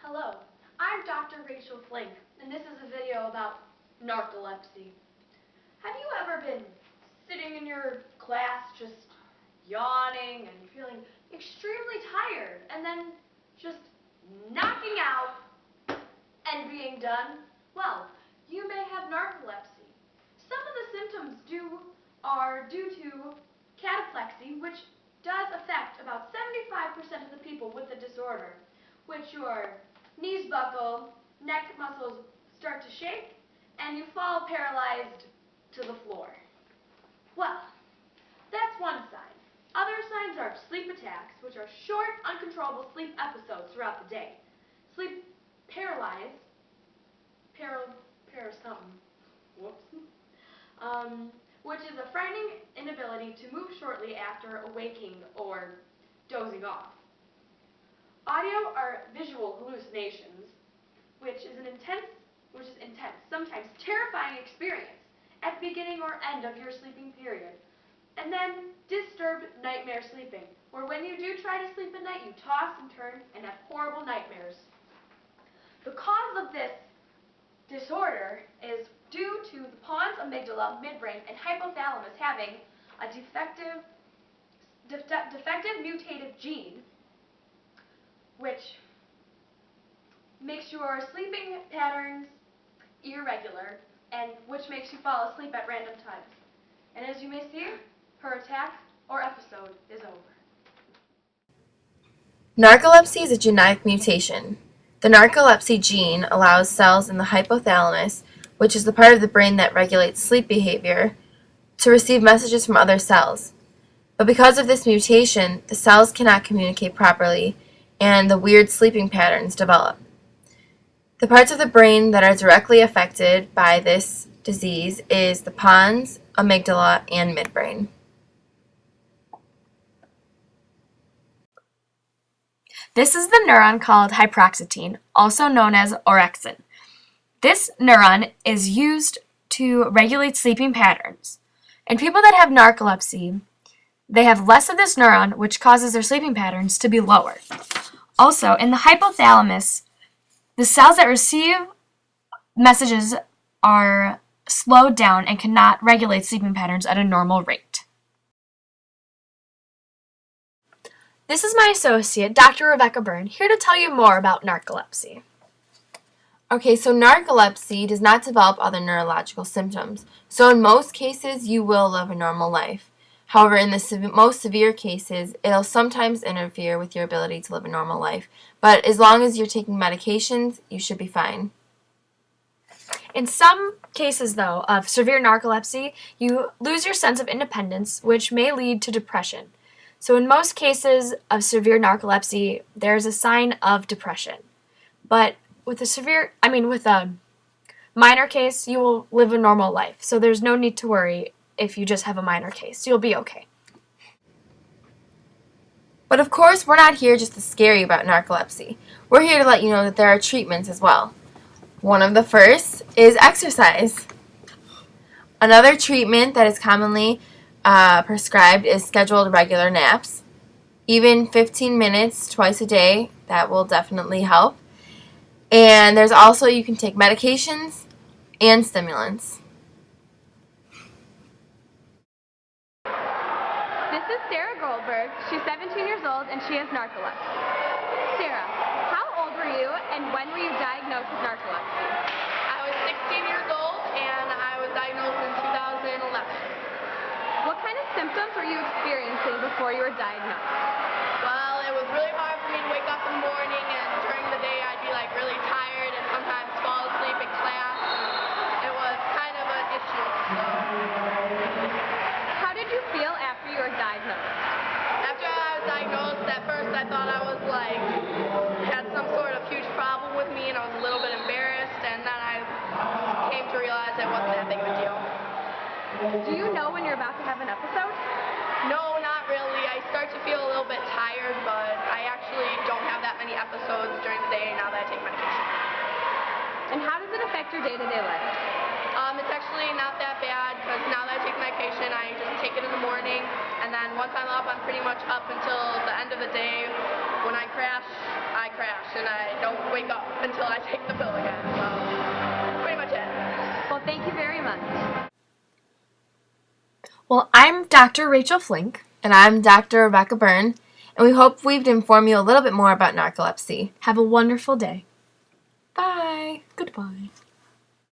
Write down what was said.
Hello, I'm Dr. Rachel Flink, and this is a video about narcolepsy. Have you ever been sitting in your class just yawning and feeling extremely tired and then just knocking out and being done? Well, you may have narcolepsy. Some of the symptoms are due to cataplexy, which does affect about 75% of the people with the disorder, which your knees buckle, neck muscles start to shake, and you fall paralyzed to the floor. Well, that's one sign. Other signs are sleep attacks, which are short, uncontrollable sleep episodes throughout the day. Sleep paralyzed, which is a frightening inability to move shortly after awaking or dozing off. Audio or visual hallucinations, which is intense, sometimes terrifying experience at the beginning or end of your sleeping period. And then disturbed nightmare sleeping, where when you do try to sleep at night, you toss and turn and have horrible nightmares. The cause of this disorder is due to the pons, amygdala, midbrain, and hypothalamus having a defective mutated gene, which makes your sleeping patterns irregular and which makes you fall asleep at random times. And as you may see, her attack or episode is over. Narcolepsy is a genetic mutation. The narcolepsy gene allows cells in the hypothalamus, which is the part of the brain that regulates sleep behavior, to receive messages from other cells. But because of this mutation, the cells cannot communicate properly, and the weird sleeping patterns develop. The parts of the brain that are directly affected by this disease is the pons, amygdala, and midbrain. This is the neuron called hypoxanthine, also known as orexin. This neuron is used to regulate sleeping patterns. In people that have narcolepsy, they have less of this neuron, which causes their sleeping patterns to be lower. Also, in the hypothalamus, the cells that receive messages are slowed down and cannot regulate sleeping patterns at a normal rate. This is my associate, Dr. Rebecca Byrne, here to tell you more about narcolepsy. Okay, so narcolepsy does not develop other neurological symptoms. So in most cases, you will live a normal life. However, in the most severe cases, it'll sometimes interfere with your ability to live a normal life. But as long as you're taking medications, you should be fine. In some cases, though, of severe narcolepsy, you lose your sense of independence, which may lead to depression. So in most cases of severe narcolepsy, there's a sign of depression. But with a minor case, you will live a normal life. So there's no need to worry if you just have a minor case. You'll be okay. But of course, we're not here just to scare you about narcolepsy. We're here to let you know that there are treatments as well. One of the first is exercise. Another treatment that is commonly prescribed is scheduled regular naps. Even 15 minutes twice a day, that will definitely help. And there's also, you can take medications and stimulants. This is Sarah Goldberg. She's 17 years old and she has narcolepsy. Sarah, how old were you and when were you diagnosed with narcolepsy? I was 16 years old and I was diagnosed in 2011. What kind of symptoms were you experiencing before you were diagnosed? Well, it was really hard for me to wake up in the morning, and during the day I'd be really tired and sometimes fall asleep in class. It was kind of an issue. How did you feel after you were diagnosed? After I was diagnosed, at first I thought I was had some sort of huge problem with me and I was a little bit embarrassed, and then I came to realize it wasn't that big of a deal. Do you know when you're about to have an episode? No, not really. I start to feel a little bit tired, but I actually don't have that many episodes during the day now that I take medication. And how does it affect your day-to-day life? It's actually not that bad because now that I take medication, I just take it in the morning, and then once I'm up, I'm pretty much up until the end of the day. When I crash, and I don't wake up until I take the pill again. So that's pretty much it. Well, thank you very much. Well, I'm Dr. Rachel Flink. And I'm Dr. Rebecca Byrne, and we hope we've informed you a little bit more about narcolepsy. Have a wonderful day. Bye. Goodbye.